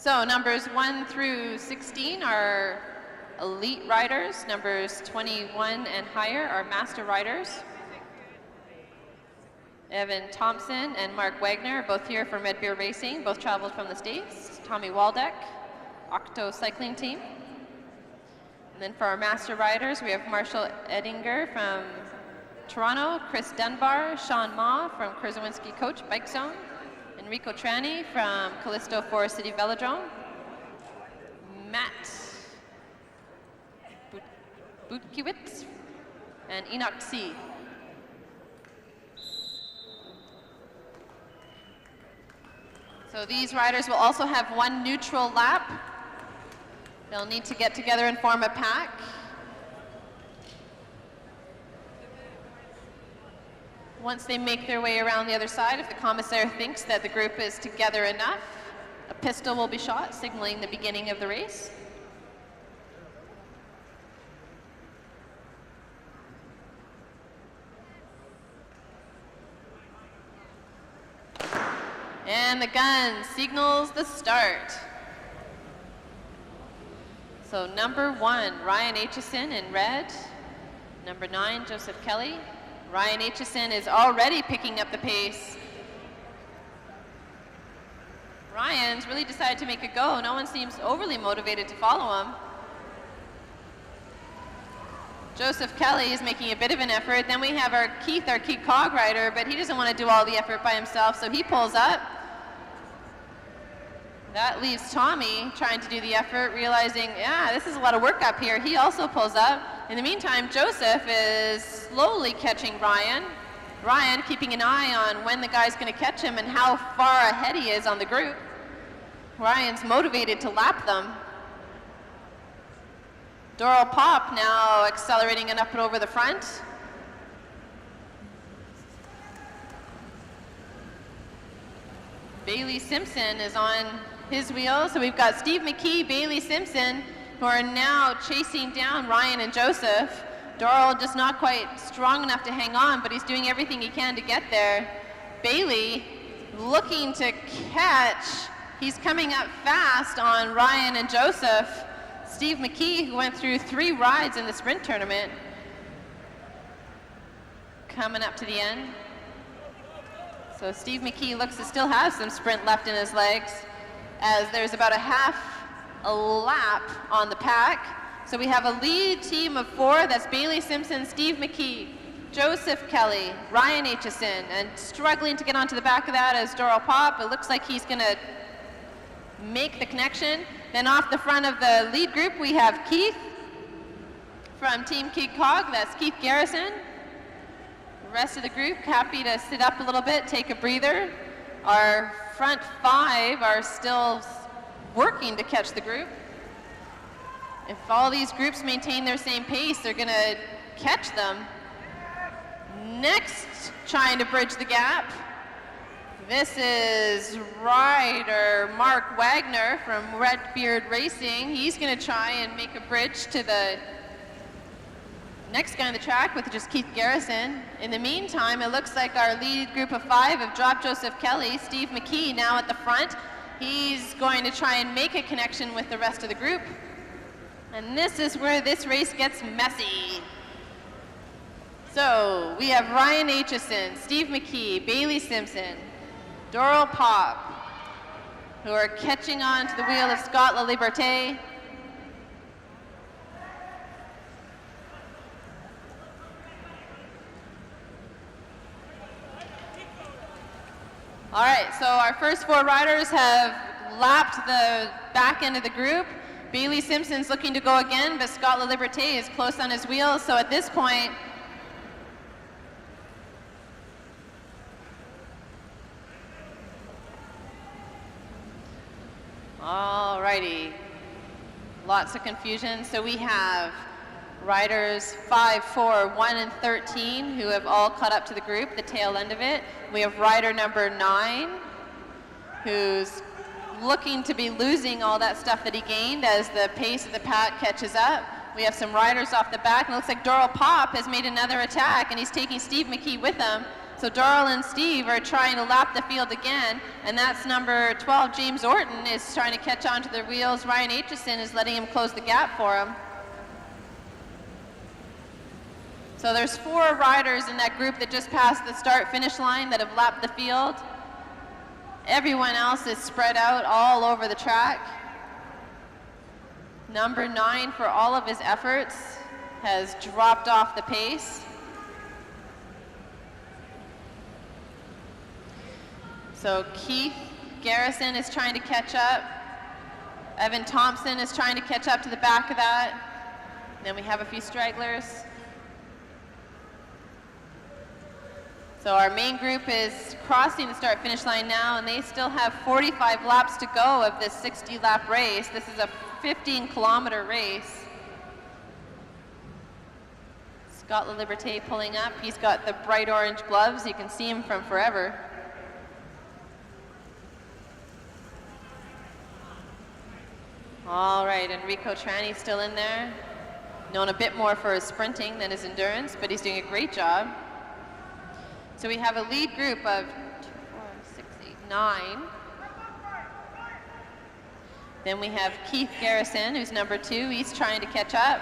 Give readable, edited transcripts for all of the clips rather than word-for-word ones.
So numbers 1 through 16 are elite riders. Numbers 21 and higher are master riders. Evan Thompson and Mark Wagner, both here from Red Beer Racing, both traveled from the States. Tommy Waldeck, Octo Cycling Team. And then for our master riders, we have Marshall Edinger from Toronto, Chris Dunbar, Sean Ma from Kurzawinski Coach Bike Zone, Enrico Trani from Callisto Forest City Velodrome, Matt Butkiewicz, and Enoch C. So these riders will also have one neutral lap. They'll need to get together and form a pack. Once they make their way around the other side, if the commissaire thinks that the group is together enough, a pistol will be shot, signaling the beginning of the race. And the gun signals the start. So number 1, Ryan Aitchison in red. Number 9, Joseph Kelly. Ryan Aitchison is already picking up the pace. Ryan's really decided to make a go. No one seems overly motivated to follow him. Joseph Kelly is making a bit of an effort. Then we have our Keith Cog rider, but he doesn't want to do all the effort by himself, so he pulls up. That leaves Tommy trying to do the effort, realizing, yeah, this is a lot of work up here. He also pulls up. In the meantime, Joseph is slowly catching Ryan. Ryan keeping an eye on when the guy's going to catch him and how far ahead he is on the group. Ryan's motivated to lap them. Doral Pop now accelerating and up and over the front. Bailey Simpson is on his wheel. So we've got Steve McKee, Bailey Simpson, who are now chasing down Ryan and Joseph. Doral just not quite strong enough to hang on, but he's doing everything he can to get there. Bailey looking to catch. He's coming up fast on Ryan and Joseph. Steve McKee, who went through 3 rides in the sprint tournament, coming up to the end. So Steve McKee looks to still have some sprint left in his legs, as there's about a lap on the pack. So we have a lead team of 4. That's Bailey Simpson, Steve McKee, Joseph Kelly, Ryan Aitchison, and struggling to get onto the back of that is Doral Pop. It looks like he's going to make the connection. Then off the front of the lead group, we have Keith from Team Keith Cog. That's Keith Garrison. The rest of the group happy to sit up a little bit, take a breather. Our front 5 are still working to catch the group. If all these groups maintain their same pace, they're going to catch them. Next, trying to bridge the gap, this is rider Mark Wagner from Redbeard Racing. He's going to try and make a bridge to the next guy on the track with just Keith Garrison. In the meantime, it looks like our lead group of 5 have dropped Joseph Kelly. Steve McKee now at the front. He's going to try and make a connection with the rest of the group. And this is where this race gets messy. So we have Ryan Aitchison, Steve McKee, Bailey Simpson, Doral Pop, who are catching on to the wheel of Scott LaLiberté. All right, so our first 4 riders have lapped the back end of the group. Bailey Simpson's looking to go again, but Scott LaLiberté is close on his wheels. So at this point, all righty, lots of confusion. So we have riders 5, 4, 1, and 13 who have all caught up to the group, the tail end of it. We have rider number 9 who's looking to be losing all that stuff that he gained as the pace of the pack catches up. We have some riders off the back, and it looks like Doral Pop has made another attack, and he's taking Steve McKee with him. So Doral and Steve are trying to lap the field again, and that's number 12, James Orton, is trying to catch onto their wheels. Ryan Aitchison is letting him close the gap for him. So there's 4 riders in that group that just passed the start-finish line that have lapped the field. Everyone else is spread out all over the track. Number 9, for all of his efforts, has dropped off the pace. So Keith Garrison is trying to catch up. Evan Thompson is trying to catch up to the back of that. Then we have a few stragglers. So our main group is crossing the start-finish line now, and they still have 45 laps to go of this 60-lap race. This is a 15-kilometer race. Scott LaLiberté pulling up. He's got the bright orange gloves. You can see him from forever. All right, Enrico Tranni's still in there. Known a bit more for his sprinting than his endurance, but he's doing a great job. So we have a lead group of 2, 4, 6, 8, 9. Then we have Keith Garrison, who's number 2. He's trying to catch up.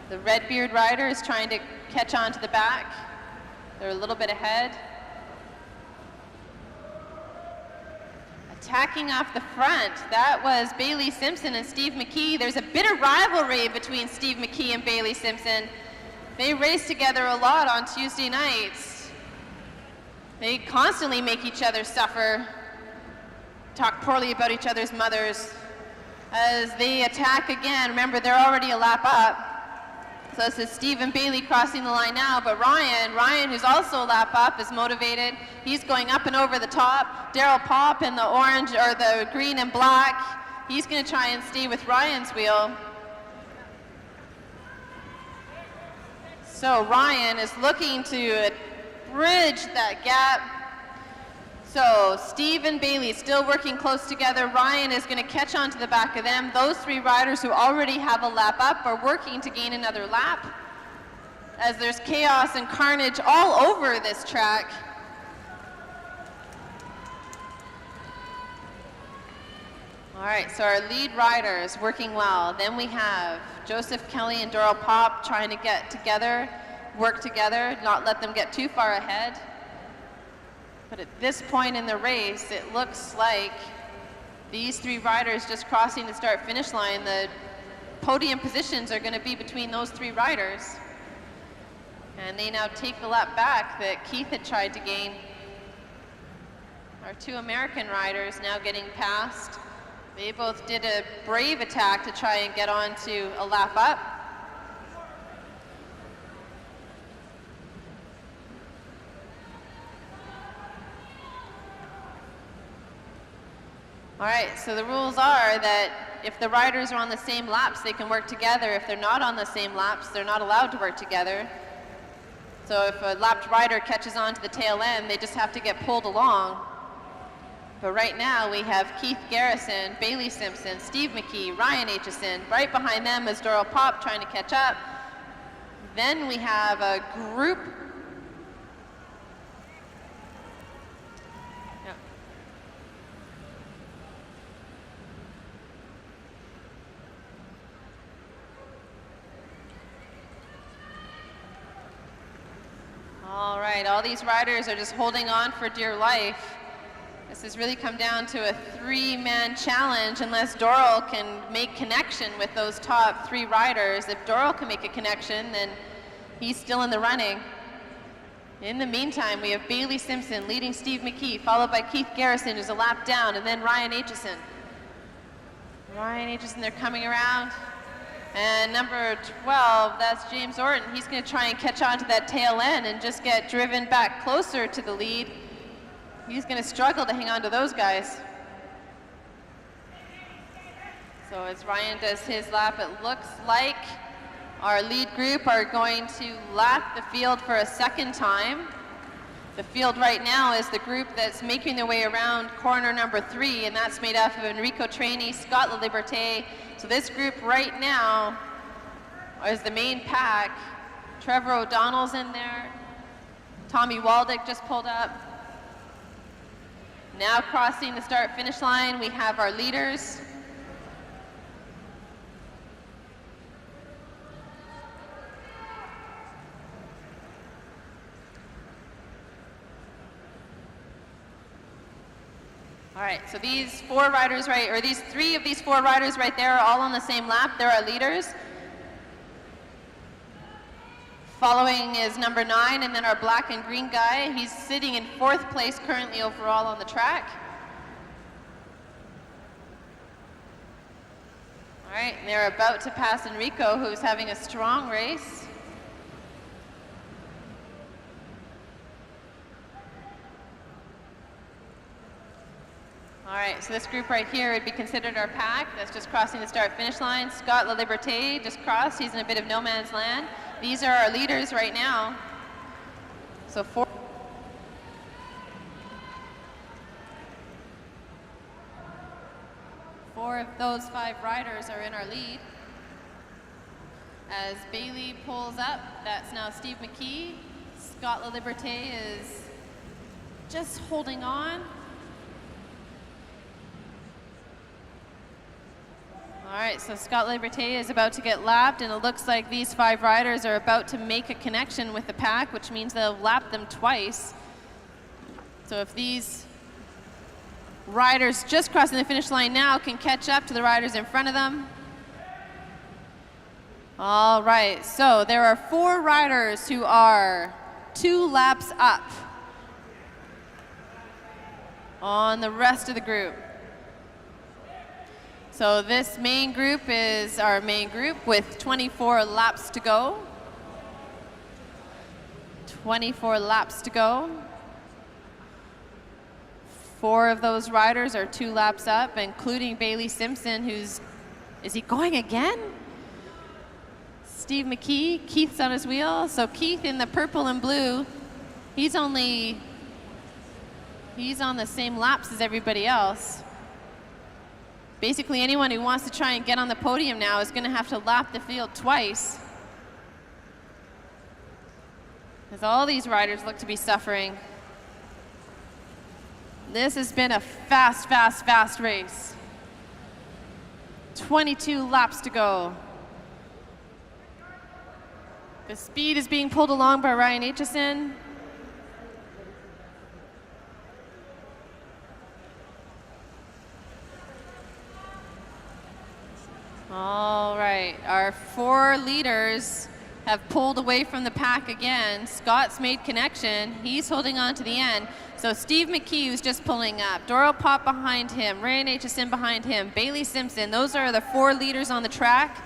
The Redbeard rider is trying to catch on to the back. They're a little bit ahead. Attacking off the front, that was Bailey Simpson and Steve McKee. There's a bit of rivalry between Steve McKee and Bailey Simpson. They race together a lot on Tuesday nights. They constantly make each other suffer, talk poorly about each other's mothers. As they attack again, remember they're already a lap up. So this is Steve and Bailey crossing the line now, but Ryan, who's also a lap up, is motivated. He's going up and over the top. Daryl Popp in the orange, or the green and black, he's gonna try and stay with Ryan's wheel. So Ryan is looking to bridge that gap. So Steve and Bailey still working close together. Ryan is going to catch on to the back of them. Those 3 riders who already have a lap up are working to gain another lap, as there's chaos and carnage all over this track. All right, so our lead rider is working well. Then we have Joseph Kelly and Doral Popp trying to get together, work together, not let them get too far ahead. But at this point in the race, it looks like these 3 riders just crossing the start-finish line, the podium positions are going to be between those 3 riders. And they now take the lap back that Keith had tried to gain. Our 2 American riders now getting past. They both did a brave attack to try and get on to a lap up. All right, so the rules are that if the riders are on the same laps, they can work together. If they're not on the same laps, they're not allowed to work together. So if a lapped rider catches on to the tail end, they just have to get pulled along. But right now we have Keith Garrison, Bailey Simpson, Steve McKee, Ryan Aitchison. Right behind them is Doral Popp trying to catch up. Then we have a group. All right, all these riders are just holding on for dear life. This has really come down to a 3-man challenge unless Doral can make connection with those top 3 riders. If Doral can make a connection, then he's still in the running. In the meantime, we have Bailey Simpson leading Steve McKee, followed by Keith Garrison, who's a lap down, and then Ryan Aitchison. Ryan Aitchison, they're coming around. And number 12, that's James Orton. He's going to try and catch on to that tail end and just get driven back closer to the lead. He's going to struggle to hang on to those guys. So as Ryan does his lap, it looks like our lead group are going to lap the field for a second time. The field right now is the group that's making their way around corner number 3, and that's made up of Enrico Tranni, Scott LaLiberté. So this group right now is the main pack. Trevor O'Donnell's in there. Tommy Waldick just pulled up. Now crossing the start-finish line, we have our leaders. All right, so these four riders, right, or these three of these four riders right there are all on the same lap. They're our leaders. Following is number 9, and then our black and green guy. He's sitting in 4th place currently overall on the track. All right, and they're about to pass Enrico, who's having a strong race. All right, so this group right here would be considered our pack. That's just crossing the start-finish line. Scott La Liberté just crossed. He's in a bit of no man's land. These are our leaders right now. So four of those 5 riders are in our lead. As Bailey pulls up, that's now Steve McKee. Scott La Liberté is just holding on. All right, so Scott Liberté is about to get lapped, and it looks like these 5 riders are about to make a connection with the pack, which means they'll lap them twice. So if these riders just crossing the finish line now can catch up to the riders in front of them. All right, so there are 4 riders who are 2 laps up on the rest of the group. So this main group is our main group with 24 laps to go. 24 laps to go. 4 of those riders are 2 laps up, including Bailey Simpson, who's, is he going again? Steve McKee, Keith's on his wheel. So Keith in the purple and blue, he's on the same laps as everybody else. Basically, anyone who wants to try and get on the podium now is going to have to lap the field twice. As all these riders look to be suffering. This has been a fast race. 22 laps to go. The speed is being pulled along by Ryan Aitchison. All right, our 4 leaders have pulled away from the pack again. Scott's made connection. He's holding on to the end. So Steve McKee, who's just pulling up. Doral Pop behind him. Ryan Aitchison behind him. Bailey Simpson. Those are the 4 leaders on the track.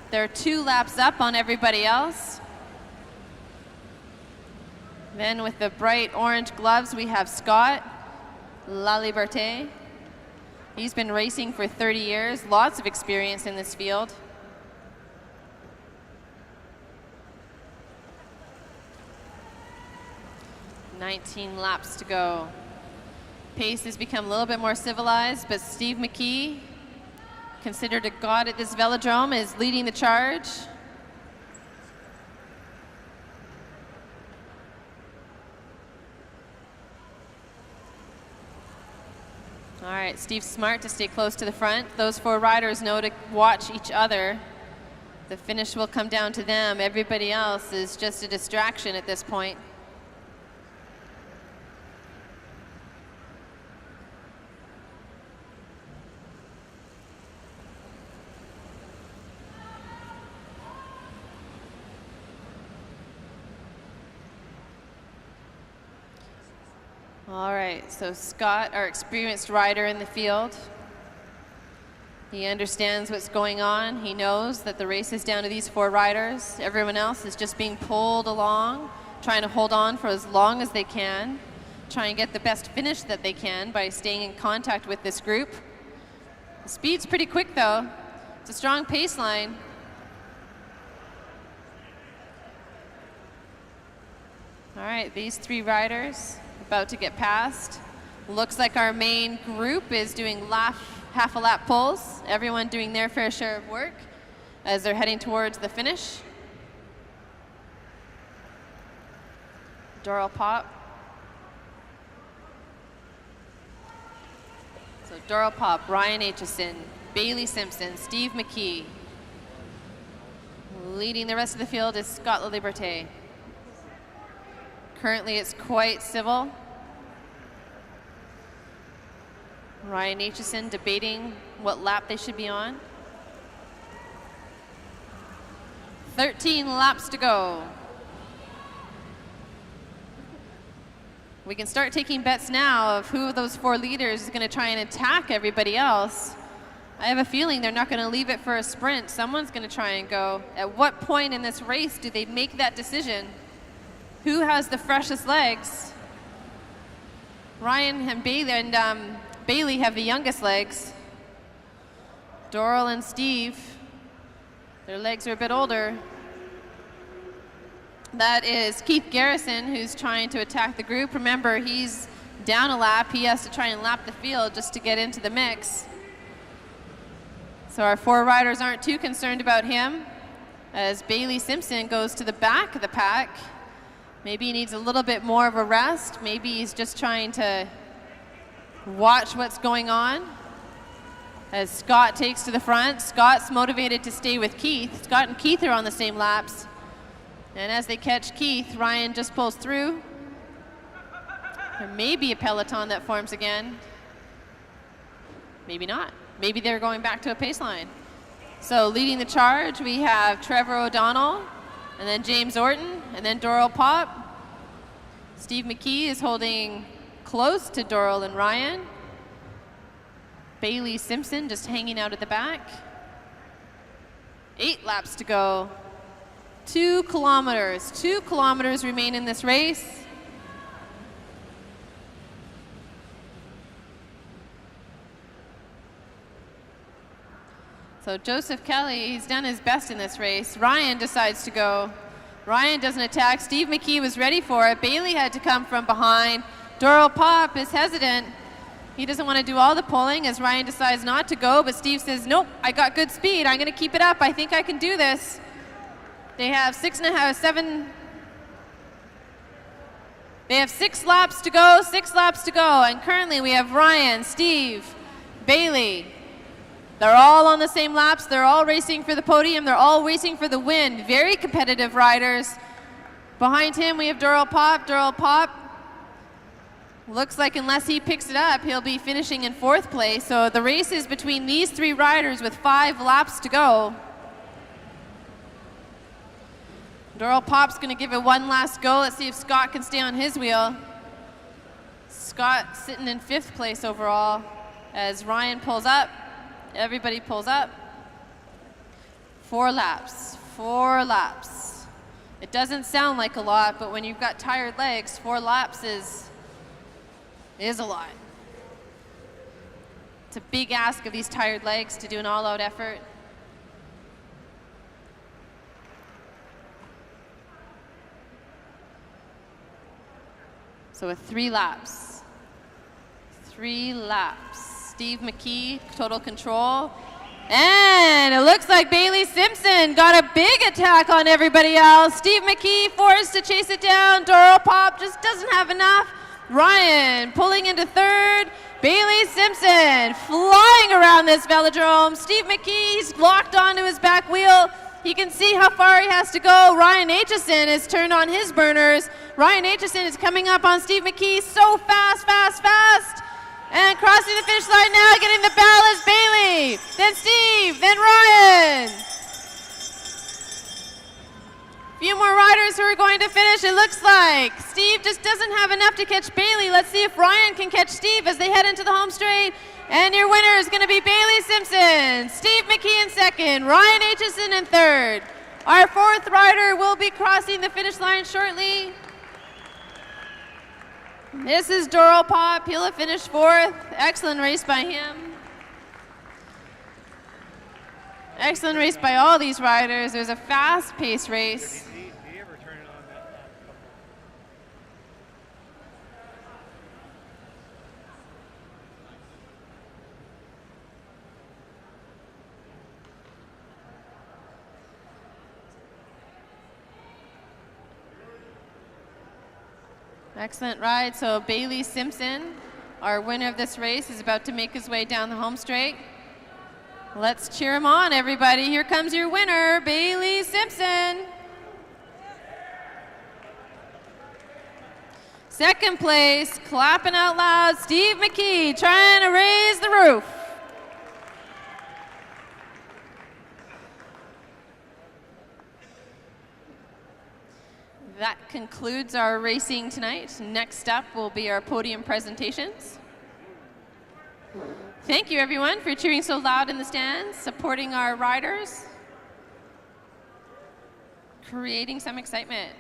They're 2 laps up on everybody else. Then with the bright orange gloves, we have Scott La Liberté. He's been racing for 30 years, lots of experience in this field. "19 laps to go. Pace has become a little bit more civilized, but Steve McKee, considered a god at this velodrome, is leading the charge. All right, Steve's smart to stay close to the front. Those 4 riders know to watch each other. The finish will come down to them. Everybody else is just a distraction at this point. All right, so Scott, our experienced rider in the field, he understands what's going on. He knows that the race is down to these 4 riders. Everyone else is just being pulled along, trying to hold on for as long as they can, try and get the best finish that they can by staying in contact with this group. The speed's pretty quick though. It's a strong pace line. All right, these 3 riders about to get past. Looks like our main group is doing half a lap pulls. Everyone doing their fair share of work as they're heading towards the finish. Doral Pop. So Doral Pop, Ryan Aitchison, Bailey Simpson, Steve McKee. Leading the rest of the field is Scott LaLiberte. Currently it's quite civil. Ryan Aitchison debating what lap they should be on. 13 laps to go. We can start taking bets now of who of those 4 leaders is going to try and attack everybody else. I have a feeling they're not going to leave it for a sprint. Someone's going to try and go. At what point in this race do they make that decision? Who has the freshest legs? Ryan and Bailey have the youngest legs. Doral and Steve, their legs are a bit older. That is Keith Garrison, who's trying to attack the group. Remember, he's down a lap. He has to try and lap the field just to get into the mix. So our 4 riders aren't too concerned about him, as Bailey Simpson goes to the back of the pack. Maybe he needs a little bit more of a rest. Maybe he's just trying to watch what's going on. As Scott takes to the front, Scott's motivated to stay with Keith. Scott and Keith are on the same laps. And as they catch Keith, Ryan just pulls through. There may be a peloton that forms again. Maybe not. Maybe they're going back to a pace line. So leading the charge, we have Trevor O'Donnell, and then James Orton, and then Doral Pop. Steve McKee is holding close to Doral and Ryan. Bailey Simpson just hanging out at the back. 8 laps to go. 2 kilometers. 2 kilometers remain in this race. So Joseph Kelly, he's done his best in this race. Ryan decides to go. Ryan doesn't attack. Steve McKee was ready for it. Bailey had to come from behind. Doral Pop is hesitant. He doesn't want to do all the pulling as Ryan decides not to go, but Steve says, nope, I got good speed. I'm going to keep it up. I think I can do this. They have 6 laps to go, 6 laps to go. And currently we have Ryan, Steve, Bailey. They're all on the same laps. They're all racing for the podium. They're all racing for the win. Very competitive riders. Behind him we have Doral Pop. Doral Pop looks like unless he picks it up, he'll be finishing in 4th place. So the race is between these 3 riders with 5 laps to go. Doral Pop's going to give it one last go. Let's see if Scott can stay on his wheel. Scott sitting in 5th place overall as Ryan pulls up. Everybody pulls up. 4 laps. 4 laps. It doesn't sound like a lot, but when you've got tired legs, 4 laps is a lot. It's a big ask of these tired legs to do an all-out effort. So with 3 laps. 3 laps. Steve McKee, total control. And it looks like Bailey Simpson got a big attack on everybody else. Steve McKee forced to chase it down. Doral Pop just doesn't have enough. Ryan pulling into 3rd. Bailey Simpson flying around this velodrome. Steve McKee's locked onto his back wheel. He can see how far he has to go. Ryan Aitchison has turned on his burners. Ryan Aitchison is coming up on Steve McKee so fast, fast, fast. And crossing the finish line now, getting the ballast, Bailey, then Steve, then Ryan. Few more riders who are going to finish, it looks like. Steve just doesn't have enough to catch Bailey. Let's see if Ryan can catch Steve as they head into the home straight. And your winner is going to be Bailey Simpson, Steve McKee in 2nd, Ryan Aitchison in 3rd. Our 4th rider will be crossing the finish line shortly. This is Doral Pop. He'll have finished 4th. Excellent race by him. Excellent race by all these riders. It was a fast-paced race. Excellent ride. So Bailey Simpson, our winner of this race, is about to make his way down the home straight. Let's cheer him on, everybody. Here comes your winner, Bailey Simpson. Second place, clapping out loud, Steve McKee, trying to raise the roof. That concludes our racing tonight. Next up will be our podium presentations. Thank you, everyone, for cheering so loud in the stands, supporting our riders, creating some excitement.